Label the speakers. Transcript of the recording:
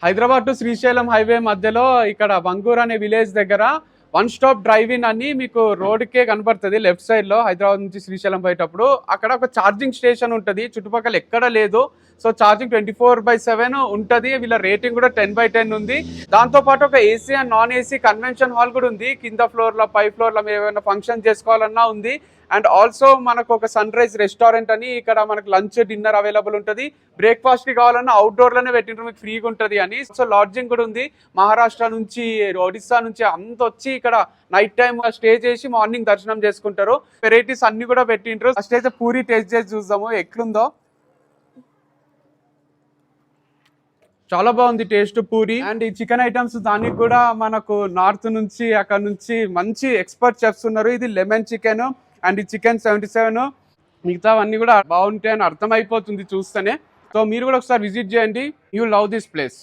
Speaker 1: Hyderabad to Srisailam highway మధ్యలో ఇక్కడ బంగూర్ అనే విలేజ్ దగ్గర వన్ స్టాప్ డ్రైవ్ ఇన్ అని మీకు రోడ్కే కనబడుతుంది లెఫ్ట్ సైడ్ లో. హైదరాబాద్ నుంచి శ్రీశైలం పోయేటప్పుడు అక్కడ ఒక ఛార్జింగ్ స్టేషన్ ఉంటుంది, చుట్టుపక్కల ఎక్కడ లేదు. సో ఛార్జింగ్ 24/7 ఉంటుంది. వీళ్ళ రేటింగ్ కూడా 10/10 ఉంది. దాంతో పాటు ఒక AC and non AC convention hall కూడా ఉంది. కింద ఫ్లోర్ లో పై ఫ్లోర్ లో మీరు ఏమైనా ఫంక్షన్ చేసుకోవాలన్నా ఉంది. అండ్ ఆల్సో మనకు ఒక సన్ రైజ్ రెస్టారెంట్ అని ఇక్కడ మనకు లంచ్ డిన్నర్ అవైలబుల్ ఉంటుంది. బ్రేక్ఫాస్ట్ కి కావాలన్నా అవుట్డోర్ లోనే పెట్టింటారు, మీకు ఫ్రీగా ఉంటుంది అని. సో లాడ్జింగ్ కూడా ఉంది. మహారాష్ట్ర నుంచి ఒడిస్సా నుంచి అంత వచ్చి ఇక్కడ నైట్ టైం స్టే చేసి మార్నింగ్ దర్శనం చేసుకుంటారు. వెరైటీస్ అన్ని కూడా పెట్టింటారు. ఫస్ట్ అయితే పూరి టేస్ట్ చేసి చూద్దాము ఎట్లుందో. చాలా బాగుంది టేస్ట్ పూరి. అండ్ ఈ చికెన్ ఐటమ్స్ దానికి కూడా మనకు నార్త్ నుంచి అక్కడ నుంచి మంచి ఎక్స్పర్ట్ చెఫ్స్ ఉన్నారు. ఇది లెమన్ చికెన్ అండ్ ఈ చికెన్ 77, మిగతావన్నీ కూడా బాగుంటాయని అర్థమైపోతుంది చూస్తేనే. సో మీరు కూడా ఒకసారి విజిట్ చేయండి, యూ లవ్ దిస్ ప్లేస్.